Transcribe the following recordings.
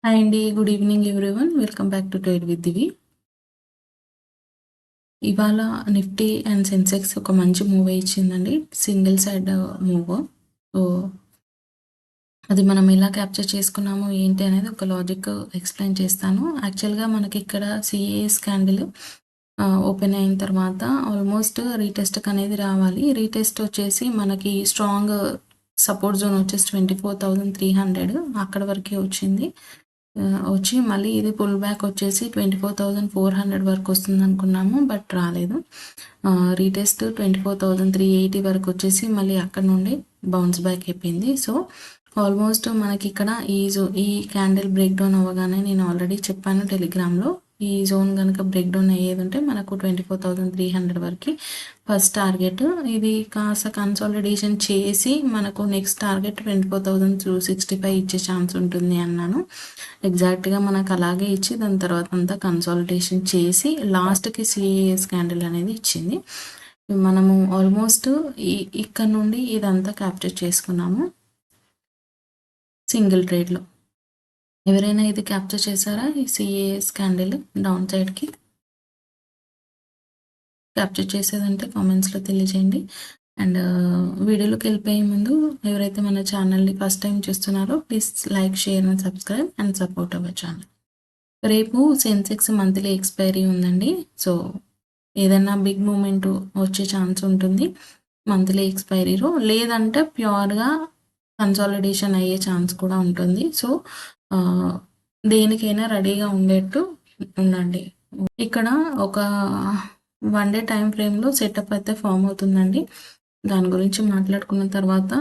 Hi అండి. Good evening everyone. Welcome back to trade with Divi. ఇవాళ Nifty and Sensex ఒక మంచి మూవ్ ఇచ్చిందండి. Single side move. సో అది మనం ఎలా క్యాప్చర్ చేసుకున్నాము ఏంటి అనేది ఒక లాజిక్ ఎక్స్ప్లెయిన్ చేస్తాను. యాక్చువల్గా మనకి ఇక్కడ సిఏఎస్ క్యాండిల్ ఓపెన్ అయిన తర్వాత ఆల్మోస్ట్ రీటెస్ట్కి అనేది రావాలి. రీటెస్ట్ వచ్చేసి మనకి స్ట్రాంగ్ సపోర్ట్ జోన్ వచ్చేసి 24,300 అక్కడ వరకే వచ్చింది. వచ్చి మళ్ళీ ఇది పుల్ బ్యాక్ వచ్చేసి 24,400 వరకు వస్తుంది అనుకున్నాము, బట్ రాలేదు. రీటెస్ట్ 24,380 వరకు వచ్చేసి మళ్ళీ అక్కడ నుండి బౌన్స్ బ్యాక్ అయిపోయింది. సో ఆల్మోస్ట్ మనకి ఇక్కడ ఈ క్యాండిల్ బ్రేక్ డౌన్ అవ్వగానే నేను ఆల్రెడీ చెప్పాను టెలిగ్రామ్లో, ఈ జోన్ కనుక బ్రేక్ డౌన్ అయ్యేది ఉంటే మనకు 24,300 వరకు ఫస్ట్ టార్గెట్. ఇది కాస్త కన్సాలిడేషన్ చేసి మనకు నెక్స్ట్ టార్గెట్ 24,265 ఇచ్చే ఛాన్స్ ఉంటుంది అన్నాను. ఎగ్జాక్ట్గా మనకు అలాగే ఇచ్చి దాని తర్వాత అంతా కన్సాలిడేషన్ చేసి లాస్ట్కి సిఏఎస్ క్యాండిల్ అనేది ఇచ్చింది. మనము ఆల్మోస్ట్ ఇక్కడ నుండి ఇదంతా క్యాప్చర్ చేసుకున్నాము సింగిల్ ట్రేడ్లో. ఎవరైనా ఇది క్యాప్చర్ చేశారా? ఈ సిఏఎస్ క్యాండిల్ డౌన్ సైడ్కి క్యాప్చర్ చేసేదంటే కామెంట్స్లో తెలియజేయండి. అండ్ వీడియోలోకి వెళ్ళిపోయే ముందు ఎవరైతే మన ఛానల్ని ఫస్ట్ టైం చూస్తున్నారో please like, share and subscribe and support our channel. రేపు సెన్సెక్స్ మంత్లీ ఎక్స్పైరీ ఉందండి. సో ఏదైనా బిగ్ మూమెంట్ వచ్చే ఛాన్స్ ఉంటుంది మంత్లీ ఎక్స్పైరీలో, లేదంటే ప్యూర్గా కన్సాలిడేషన్ అయ్యే ఛాన్స్ కూడా ఉంటుంది. సో దేనికైనా రెడీగా ఉండేట్టు ఉండండి. ఇక్కడ ఒక 1 డే టైం ఫ్రేమ్లో సెటప్ అయితే ఫామ్ అవుతుందండి. దాని గురించి మాట్లాడుకున్న తర్వాత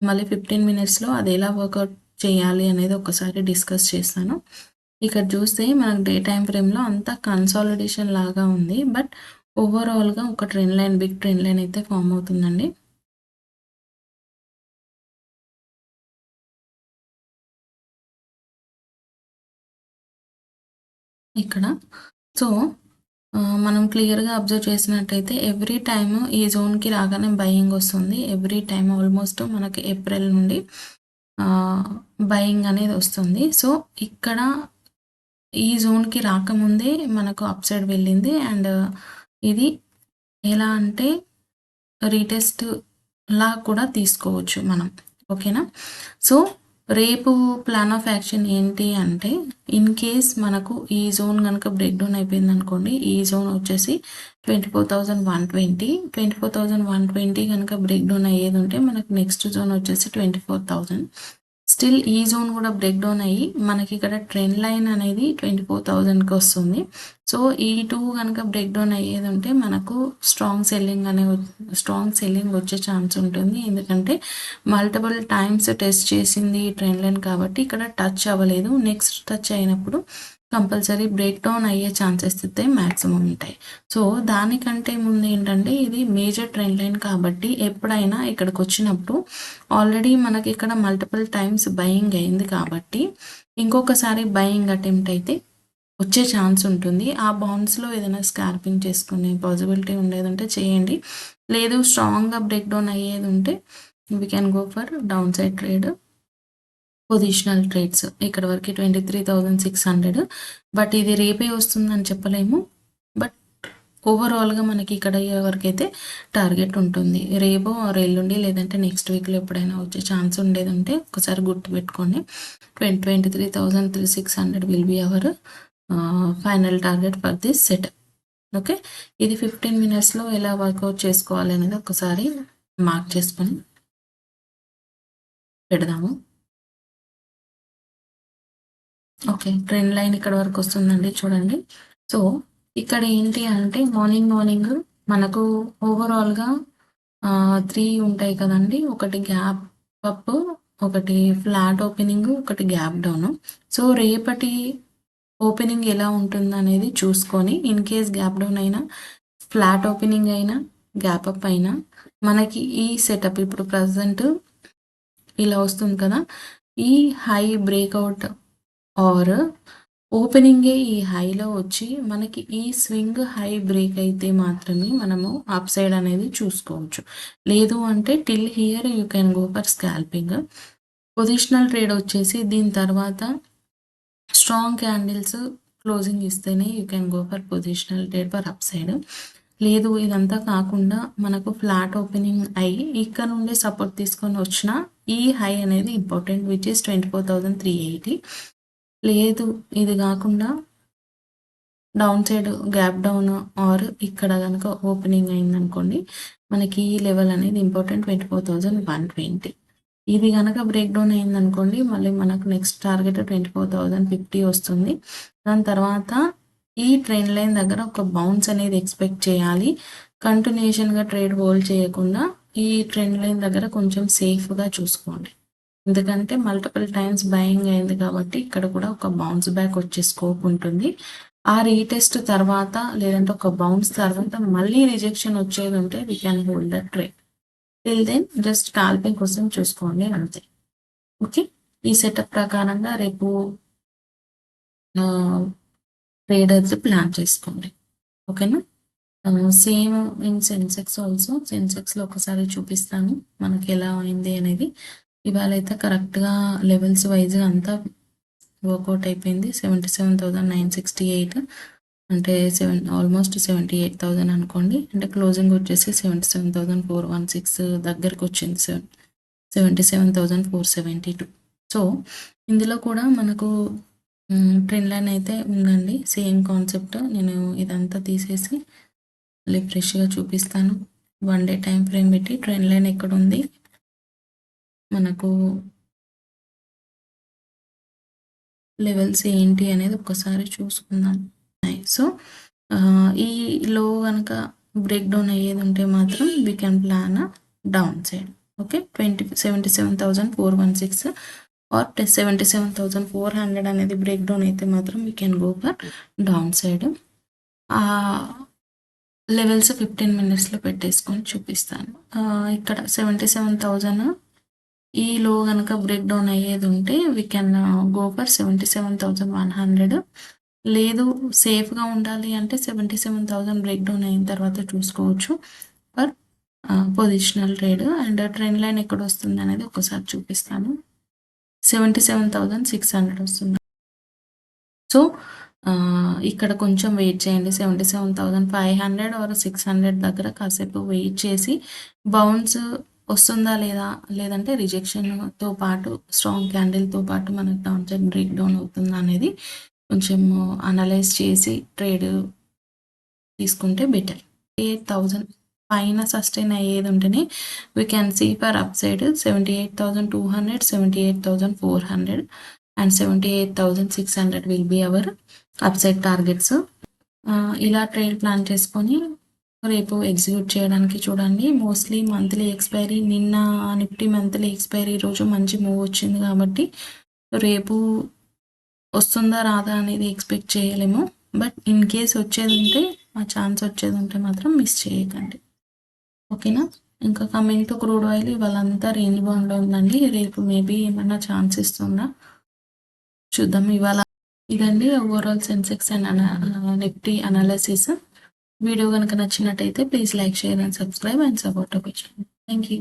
మళ్ళీ 15 మినిట్స్లో అది ఎలా వర్కౌట్ చేయాలి అనేది ఒకసారి డిస్కస్ చేస్తాను. ఇక్కడ చూస్తే మనకు డే టైం ఫ్రేమ్లో అంతా కన్సాలిడేషన్ లాగా ఉంది, బట్ ఓవరాల్గా ఒక trend line, big trend line అయితే ఫామ్ అవుతుందండి. ఇక్కడ సో మనం క్లియర్గా అబ్జర్వ్ చేసినట్టయితే ఎవ్రీ టైమ్ ఈ జోన్కి రాగానే బయింగ్ వస్తుంది. ఎవ్రీ టైమ్ ఆల్మోస్ట్ మనకి ఏప్రిల్ నుండి బయింగ్ అనేది వస్తుంది. సో ఇక్కడ ఈ జోన్కి రాకముందే మనకు అప్ సైడ్ వెళ్ళింది. అండ్ ఇది ఎలా అంటే రీటెస్ట్ లా కూడా తీసుకోవచ్చు మనం, ఓకేనా? సో రేపు ప్లాన్ ఆఫ్ యాక్షన్ ఏంటి అంటే, ఇన్ కేస్ మనకు ఈ జోన్ కనుక బ్రేక్ డౌన్ అయిపోయింది అనుకోండి, ఈ జోన్ వచ్చేసి 24,120 కనుక బ్రేక్ డౌన్ అయ్యేది ఉంటే మనకు నెక్స్ట్ జోన్ వచ్చేసి 24,000. స్టిల్ ఈ జోన్ కూడా బ్రేక్ డౌన్ అయ్యి మనకి ఇక్కడ ట్రెండ్ లైన్ అనేది 24,000కి వస్తుంది. సో ఈ టూ కనుక బ్రేక్ డౌన్ అయ్యేది ఉంటే మనకు స్ట్రాంగ్ సెల్లింగ్ వచ్చే ఛాన్స్ ఉంటుంది. ఎందుకంటే మల్టిపుల్ టైమ్స్ టెస్ట్ చేసింది ట్రెండ్ లైన్ కాబట్టి ఇక్కడ టచ్ అవ్వలేదు. నెక్స్ట్ టచ్ అయినప్పుడు కంపల్సరీ బ్రేక్ డౌన్ అయ్యే ఛాన్సెస్ అయితే మ్యాక్సిమం ఉంటాయి. సో దానికంటే ముందు ఏంటంటే ఇది మేజర్ ట్రెండ్ లైన్ కాబట్టి ఎప్పుడైనా ఇక్కడికి వచ్చినప్పుడు ఆల్రెడీ మనకి ఇక్కడ మల్టిపుల్ టైమ్స్ బయింగ్ అయింది కాబట్టి ఇంకొకసారి బయింగ్ అటెంప్ట్ అయితే వచ్చే ఛాన్స్ ఉంటుంది. ఆ బౌన్స్లో ఏదైనా స్కాల్పింగ్ చేసుకునే పాసిబిలిటీ ఉండేదంటే చేయండి. లేదు స్ట్రాంగ్గా బ్రేక్ డౌన్ అయ్యేది ఉంటే we can go for down side trade, positional trades. ఇక్కడ వరకు 23,600, బట్ ఇది రేపే వస్తుందని చెప్పలేము. బట్ ఓవరాల్గా మనకి ఇక్కడ వరకు అయితే టార్గెట్ ఉంటుంది. రేపో ఆర్ ఎల్లుండి లేదంటే నెక్స్ట్ వీక్లో ఎప్పుడైనా వచ్చే ఛాన్స్ ఉండేది ఉంటే ఒకసారి గుర్తుపెట్టుకోండి. 23,600 will be our final target for this setup. Okay, ఇది 15 మినిట్స్లో ఎలా వర్కౌట్ చేసుకోవాలి అనేది ఒకసారి మార్క్ చేసుకొని పెడదాము. ఓకే, ట్రెండ్ లైన్ ఇక్కడ వరకు వస్తుందండి, చూడండి. సో ఇక్కడ ఏంటి అంటే మార్నింగ్ మనకు ఓవరాల్గా 3 ఉంటాయి కదండి. ఒకటి గ్యాప్ అప్, ఒకటి ఫ్లాట్ ఓపెనింగ్, ఒకటి గ్యాప్ డౌన్. సో రేపటి ఓపెనింగ్ ఎలా ఉంటుంది అనేది చూసుకొని, ఇన్ కేస్ గ్యాప్ డౌన్ అయినా, ఫ్లాట్ ఓపెనింగ్ అయినా, గ్యాప్ అప్ అయినా మనకి ఈ సెటప్ ఇప్పుడు ప్రజెంట్ ఇలా వస్తుంది కదా, ఈ హై బ్రేక్అవుట్ ఆర్ ఓపెనింగే ఈ హైలో వచ్చి మనకి ఈ స్వింగ్ హై బ్రేక్ అయితే మాత్రమే మనము అప్ సైడ్ అనేది చూసుకోవచ్చు. లేదు అంటే till here you can go for scalping. Positional trade వచ్చేసి దీని తర్వాత స్ట్రాంగ్ క్యాండిల్స్ క్లోజింగ్ ఇస్తేనే you can go for positional trade for up side. లేదు ఇదంతా కాకుండా మనకు ఫ్లాట్ ఓపెనింగ్ అయ్యి ఇక్కడ నుండి సపోర్ట్ తీసుకొని వచ్చిన ఈ హై అనేది ఇంపార్టెంట్ విచ్ ఇస్ 24,380. లేదు ఇది కాకుండా down side gap down are ఇక్కడ కనుక ఓపెనింగ్ అయిందనుకోండి మనకి ఈ లెవెల్ అనేది ఇంపార్టెంట్ 24,120. ఇది కనుక బ్రేక్ డౌన్ అయిందనుకోండి మళ్ళీ మనకు నెక్స్ట్ టార్గెట్ 24,050 వస్తుంది. దాని తర్వాత ఈ ట్రెండ్ లైన్ దగ్గర ఒక బౌన్స్ అనేది ఎక్స్పెక్ట్ చేయాలి. కంటిన్యూషన్గా ట్రేడ్ హోల్డ్ చేయకుండా ఈ ట్రెండ్ లైన్ దగ్గర కొంచెం సేఫ్గా చూసుకోండి. ఎందుకంటే మల్టిపుల్ టైమ్స్ బయింగ్ అయింది కాబట్టి ఇక్కడ కూడా ఒక బౌన్స్ బ్యాక్ వచ్చే స్కోప్ ఉంటుంది. ఆ రీటెస్ట్ తర్వాత లేదంటే ఒక బౌన్స్ తర్వాత మళ్ళీ రిజెక్షన్ వచ్చేది ఉంటే we can hold the trade. Till then just scalping కోసం చూసుకోండి అంతే. ఓకే, ఈ సెటప్ ప్రకారంగా రేపు ట్రేడర్స్ ప్లాన్ చేసుకోండి. ఓకేనా. Same in Sensex also. సెన్సెక్స్లో ఒకసారి చూపిస్తాను మనకి ఎలా అయింది అనేది. ఇవాళ అయితే కరెక్ట్గా లెవెల్స్ వైజ్గా అంతా వర్కౌట్ అయిపోయింది. 77,968 అంటే ఆల్మోస్ట్ 78,000 అనుకోండి. అంటే క్లోజింగ్ వచ్చేసి 77,416 దగ్గరకు వచ్చింది. 77,472. సో ఇందులో కూడా మనకు ట్రెండ్ లైన్ అయితే ఉందండి. Same concept. నేను ఇదంతా తీసేసి మళ్ళీ ఫ్రెష్గా చూపిస్తాను. 1 డే టైం ఫ్రేమ్ పెట్టి ట్రెండ్ లైన్ ఎక్కడ ఉంది మనకు లెవెల్స్ ఏంటి అనేది ఒక్కసారి చూసుకుందాం. సో ఈ లో కనుక బ్రేక్ డౌన్ అయ్యేది ఉంటే మాత్రం we can plan down side. Okay, 77,416 or 77,400 అనేది బ్రేక్ డౌన్ అయితే మాత్రం we can go for down side. Levels 15 minutesలో పెట్టేసుకొని చూపిస్తాను. ఇక్కడ 77,000 ఈ లో కనుక బ్రేక్ డౌన్ అయ్యేది ఉంటే వీ కెన్ గో ఫర్ 77,100. లేదు సేఫ్గా ఉండాలి అంటే 77,000 బ్రేక్ డౌన్ అయిన తర్వాత చూసుకోవచ్చు for positional trade. And trend line ఎక్కడ వస్తుంది అనేది ఒకసారి చూపిస్తాను. 77,600 వస్తుంది. సో ఇక్కడ కొంచెం వెయిట్ చేయండి. 77,500 ఆర్ 600 దగ్గర కాసేపు వెయిట్ చేసి బౌన్స్ వస్తుందా లేదా, లేదంటే రిజెక్షన్తో పాటు స్ట్రాంగ్ క్యాండిల్తో పాటు మనకు డౌన్ సైడ్ బ్రేక్ డౌన్ అవుతుందా అనేది కొంచెం అనలైజ్ చేసి ట్రేడ్ తీసుకుంటే బెటర్. 8,000 పైన సస్టైన్ అయ్యేది ఉంటేనే we can see for up side 78,200, 78,400 and 78,600 will be our up side targets. ఇలా ట్రేడ్ ప్లాన్ చేసుకొని రేపు ఎగ్జిక్యూట్ చేయడానికి చూడండి. మోస్ట్లీ మంత్లీ ఎక్స్పైరీ, నిన్న నిఫ్టీ మంత్లీ ఎక్స్పైరీ రోజు మంచి మూవ్ వచ్చింది కాబట్టి రేపు వస్తుందా రాదా అనేది ఎక్స్పెక్ట్ చేయలేము. బట్ ఇన్ కేస్ వచ్చేది ఉంటే, ఆ ఛాన్స్ వచ్చేది ఉంటే మాత్రం మిస్ చేయకండి. ఓకేనా. ఇంకా కమింగ్ టు క్రూడ్ ఆయిల్, ఇవాళంతా రేంజ్ బౌండ్లో ఉందండి. రేపు మేబీ ఏమన్నా ఛాన్స్ ఇస్తుందా చూద్దాం. ఇవాళ ఇదండి overall Sensex and Nifty analysis. Video కనుక నచ్చినట్టయితే please like, share and subscribe and support our channel. Thank you.